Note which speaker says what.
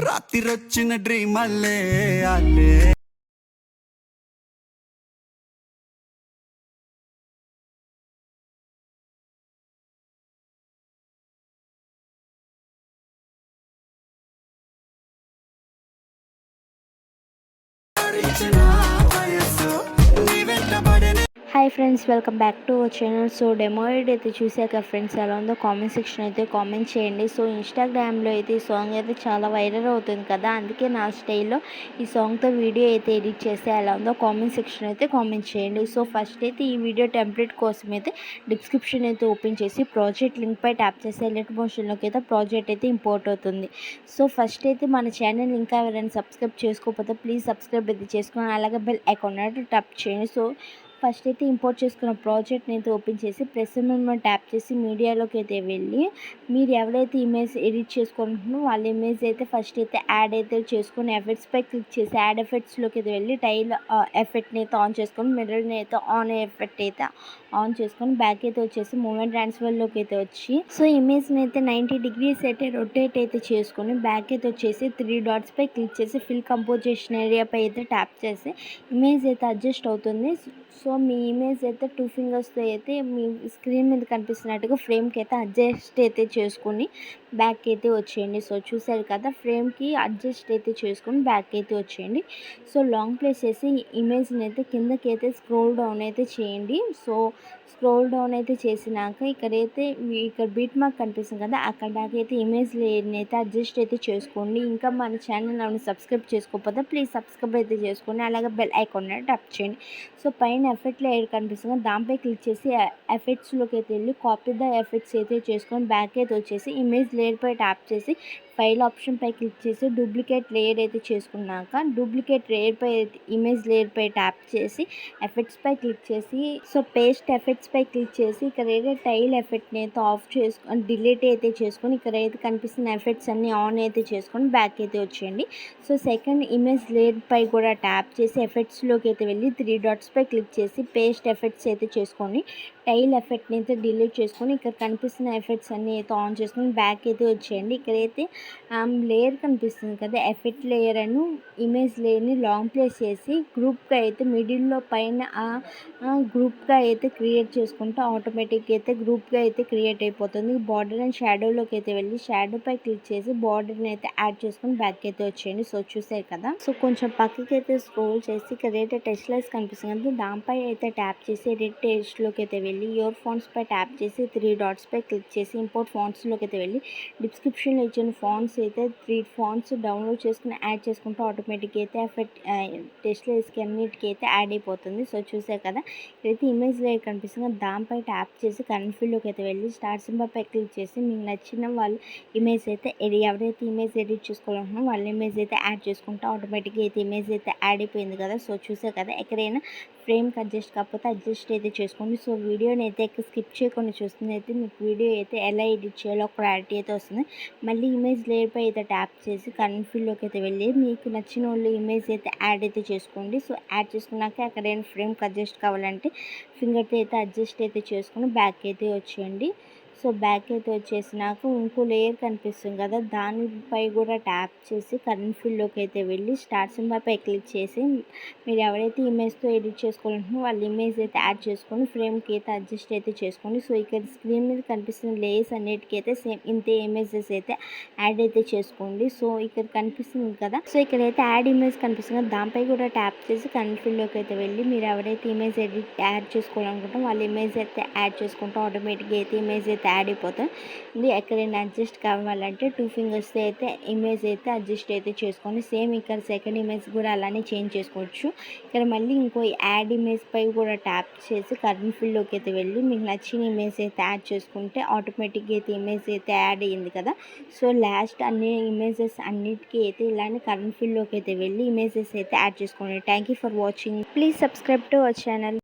Speaker 1: రాత్రిరొచ్చిన dream Alle Alle.
Speaker 2: Hi friends, welcome back to our channel. So demo అయితే చూసాక friends ఎలా ఉందో comment section అయితే కామెంట్ చేయండి. సో ఇన్స్టాగ్రామ్లో అయితే ఈ సాంగ్ అయితే చాలా వైరల్ అవుతుంది కదా, అందుకే నా స్టైల్లో ఈ సాంగ్తో వీడియో అయితే ఎడిట్ చేస్తే ఎలా ఉందో కామెంట్ సెక్షన్ అయితే కామెంట్ చేయండి. సో ఫస్ట్ అయితే ఈ వీడియో టెంప్లెట్ కోసం అయితే డిస్క్రిప్షన్ అయితే ఓపెన్ చేసి ప్రాజెక్ట్ లింక్ పై ట్యాప్ చేస్తే ఎలర్ట్ మోషన్లోకి అయితే ప్రాజెక్ట్ అయితే ఇంపోర్ట్ అవుతుంది. సో ఫస్ట్ అయితే మన ఛానల్ ఇంకా ఎవరైనా సబ్స్క్రైబ్ చేసుకోకపోతే ప్లీజ్ సబ్స్క్రైబ్ అయితే చేసుకుని అలాగే బెల్ ఐకాన్ అయితే ట్యాప్ చేయండి. సో ఫస్ట్ అయితే ఇంపోర్ట్ చేసుకున్న ప్రాజెక్ట్ని అయితే ఓపెన్ చేసి ప్రెస్ మనం ట్యాప్ చేసి మీడియాలోకి అయితే వెళ్ళి మీరు ఎవరైతే ఇమేజ్ ఎడిట్ చేసుకుంటున్నారో వాళ్ళ ఇమేజ్ అయితే ఫస్ట్ అయితే యాడ్ అయితే చేసుకొని ఎఫెక్ట్స్పై క్లిక్ చేసి యాడ్ ఎఫెక్ట్స్లోకి అయితే వెళ్ళి టైల్ ఎఫెక్ట్ని అయితే ఆన్ చేసుకొని మిర్రర్ని అయితే ఆన్ ఎఫెక్ట్ అయితే ఆన్ చేసుకొని బ్యాక్ అయితే వచ్చేసి మూమెంట్ ట్రాన్స్ఫర్లోకి అయితే వచ్చి సో ఇమేజ్ని అయితే 90 degrees అయితే రొటేట్ అయితే చేసుకొని బ్యాక్ అయితే వచ్చేసి 3 dotsపై క్లిక్ చేసి ఫిల్ కంపోజిషన్ ఏరియాపై అయితే ట్యాప్ చేసి ఇమేజ్ అయితే అడ్జస్ట్ అవుతుంది. సో మీ ఇమేజ్ అయితే 2 ఫింగర్స్తో అయితే మీ స్క్రీన్ మీద కనిపిస్తున్నట్టుగా ఫ్రేమ్కి అయితే అడ్జస్ట్ అయితే చేసుకొని బ్యాక్ అయితే వచ్చేయండి. సో చూసారు కదా, ఫ్రేమ్కి అడ్జస్ట్ అయితే చేసుకొని బ్యాక్ అయితే వచ్చేయండి. సో లాంగ్ ప్లేస్ చేసి ఇమేజ్ని అయితే కిందకి అయితే స్క్రోల్ డౌన్ అయితే చేయండి. సో స్క్రోల్ డౌన్ అయితే చేసినాక ఇక్కడ బీట్ మార్క్ కనిపిస్తుంది కదా, అక్కడ దాకా అయితే ఇమేజ్ లేయర్ని అయితే అడ్జస్ట్ అయితే చేసుకోండి. ఇంకా మన ఛానల్ సబ్స్క్రైబ్ చేసుకోకపోతే ప్లీజ్ సబ్స్క్రైబ్ అయితే చేసుకోండి, అలాగే బెల్ ఐకాన్ ట్యాప్ చేయండి. సో పైన ఎఫెక్ట్ లేయర్ కనిపిస్తుంది కదా, దానిపై క్లిక్ చేసి ఎఫెక్ట్స్లోకి అయితే వెళ్ళి కాపీ ద ఎఫెక్ట్స్ అయితే చేసుకొని బ్యాక్ అయితే వచ్చేసి ఇమేజ్ లేయర్ పై ట్యాప్ చేసి ఫైల్ ఆప్షన్ పై క్లిక్ చేసి డూప్లికేట్ లేయర్ అయితే చేసుకున్నాక డూప్లికేట్ లేయర్ పై ఇమేజ్ లేయర్ పై ట్యాప్ చేసి ఎఫెక్ట్స్ పై క్లిక్ చేసి సో పేస్ట్ ఎఫెక్ట్స్ పై క్లిక్ చేసి ఇక్కడ అయితే టైల్ ఎఫెక్ట్ని అయితే ఆఫ్ చేసుకొని డిలీట్ అయితే చేసుకొని ఇక్కడ అయితే కనిపిస్తున్న ఎఫెక్ట్స్ అన్ని ఆన్ అయితే చేసుకొని బ్యాక్ అయితే వచ్చేయండి. సో సెకండ్ ఇమేజ్ లేయర్ పై కూడా ట్యాప్ చేసి ఎఫెక్ట్స్లోకి అయితే వెళ్ళి 3 dotsపై క్లిక్ చేసి పేస్ట్ ఎఫెక్ట్స్ అయితే చేసుకొని టైల్ ఎఫెక్ట్ని అయితే డిలీట్ చేసుకొని ఇక్కడ కనిపిస్తున్న ఎఫెక్ట్స్ అన్నీ అయితే ఆన్ చేసుకొని బ్యాక్ అయితే వచ్చేయండి. ఇక్కడైతే లేయర్ కనిపిస్తుంది కదా, ఎఫెక్ట్ లేయర్ అని ఇమేజ్ లేయర్ని లాంగ్ ప్లేస్ చేసి గ్రూప్గా అయితే మిడిల్లో పైన గ్రూప్గా అయితే క్రియేట్ చేసుకుంటే ఆటోమేటిక్గా అయితే గ్రూప్గా అయితే క్రియేట్ అయిపోతుంది. బార్డర్ అండ్ షాడోలోకి అయితే వెళ్ళి షాడో పై క్లిక్ చేసి బార్డర్ని అయితే యాడ్ చేసుకొని బ్యాక్ అయితే వచ్చేయండి. సో చూసారు కదా, సో కొంచెం పక్కకి అయితే స్క్రోల్ చేసి ఇక్కడ అయితే టెక్స్ట్ లైన్స్ కనిపిస్తుంది కదా, దానిపై అయితే ట్యాప్ చేసి ఎడిట్ టెక్స్ట్లోకి అయితే వెళ్ళి యువర్ ఫాంట్స్ పై ట్యాప్ చేసి 3 dotsపై క్లిక్ చేసి ఇంపోర్ట్ ఫాంట్స్లోకి అయితే వెళ్ళి డిస్క్రిప్షన్లో ఇచ్చిన ఫాంట్స్ అయితే 3 ఫాంట్స్ డౌన్లోడ్ చేసుకుని యాడ్ చేసుకుంటే ఆటోమేటిక్గా అయితే ఎఫెక్ట్ టెక్స్ట్ లైన్స్కి అన్నిటికీ అయితే యాడ్ అయిపోతుంది. సో చూసారు కదా, ఇదైతే ఇమేజ్ లేయర్ కనిపిస్తుంది, దానిపై ట్యాప్ చేసి కరెంట్ ఫీల్డ్లోకి అయితే వెళ్ళి స్టార్ సింబల్ పై క్లిక్ చేసి మీకు నచ్చిన వాళ్ళ ఇమేజ్ అయితే ఎవరైతే ఇమేజ్ ఎడిట్ చేసుకోవాలనుకున్నారో వాళ్ళ ఇమేజ్ అయితే యాడ్ చేసుకుంటే ఆటోమేటిక్గా అయితే ఇమేజ్ అయితే యాడ్ అయిపోయింది కదా. సో చూసారు కదా, ఎక్కడైనా ఫ్రేమ్కి అడ్జస్ట్ కాకపోతే అడ్జస్ట్ అయితే చేసుకోండి. సో వీడియోని అయితే స్కిప్ చేయకుండా చూస్తుంది అయితే మీకు వీడియో అయితే ఎలా ఎడిట్ చేయాలో క్లారిటీ అయితే వస్తుంది. మళ్ళీ ఇమేజ్ లేయర్ పై అయితే ట్యాప్ చేసి కరెంట్ ఫీల్డ్లోకి అయితే వెళ్ళి మీకు నచ్చిన వాళ్ళు ఇమేజ్ అయితే యాడ్ అయితే చేసుకోండి. సో యాడ్ చేసుకున్నాక ఎక్కడైనా ఫ్రేమ్కి అడ్జస్ట్ కావాలంటే ఫింగర్తో అయితే అడ్జస్ట్ అయితే చేసుకొని బ్యాక్ అయితే వచ్చేయండి. సో బ్యాక్ అయితే వచ్చేసినాక ఇంకో లేయర్ కనిపిస్తుంది కదా, దానిపై కూడా ట్యాప్ చేసి కరెంట్ ఫీల్డ్లోకి అయితే వెళ్ళి స్టార్ సింబల్ పై క్లిక్ చేసి మీరు ఎవరైతే ఇమేజ్తో ఎడిట్ చేసుకోవాలంటున్నారో వాళ్ళ ఇమేజ్ అయితే యాడ్ చేసుకొని ఫ్రేమ్కి అయితే అడ్జస్ట్ అయితే చేసుకోండి. సో ఇక్కడ స్క్రీన్ మీద కనిపిస్తున్న లేయర్స్ అన్నిటికీ అయితే సేమ్ ఇంతే ఇమేజెస్ అయితే యాడ్ అయితే చేసుకోండి. సో ఇక్కడ కనిపిస్తుంది కదా, సో ఇక్కడైతే యాడ్ ఇమేజ్ కనిపిస్తుంది కదా, దానిపై కూడా ట్యాప్ చేసి కరెంట్ ఫీల్డ్లోకి అయితే వెళ్ళి మీరు ఎవరైతే ఇమేజ్ ఎడిట్ యాడ్ చేసుకోవాలనుకుంటారో వాళ్ళ ఇమేజ్ అయితే యాడ్ చేసుకుంటే ఆటోమేటిక్గా అయితే ఇమేజ్ అయితే యాడ్ అయిపోతుంది. ఎక్కడైనా అడ్జస్ట్ కావాలంటే 2 ఫింగర్స్తో అయితే ఇమేజ్ అయితే అడ్జస్ట్ అయితే చేసుకోండి. సేమ్ ఇక్కడ సెకండ్ ఇమేజ్ కూడా అలానే చేంజ్ చేసుకోవచ్చు. ఇక్కడ మళ్ళీ ఇంకో యాడ్ ఇమేజ్ పై కూడా ట్యాప్ చేసి కరెంట్ ఫీల్డ్లోకి అయితే వెళ్ళి మీకు నచ్చిన ఇమేజ్ అయితే యాడ్ చేసుకుంటే ఆటోమేటిక్గా అయితే ఇమేజ్ అయితే యాడ్ అయ్యింది కదా. సో లాస్ట్ అన్ని ఇమేజెస్ అన్నిటికీ అయితే ఇలానే కరెంట్ ఫీల్డ్లోకి అయితే వెళ్ళి ఇమేజెస్ అయితే యాడ్ చేసుకోండి. Thank you for watching. Please subscribe to our channel.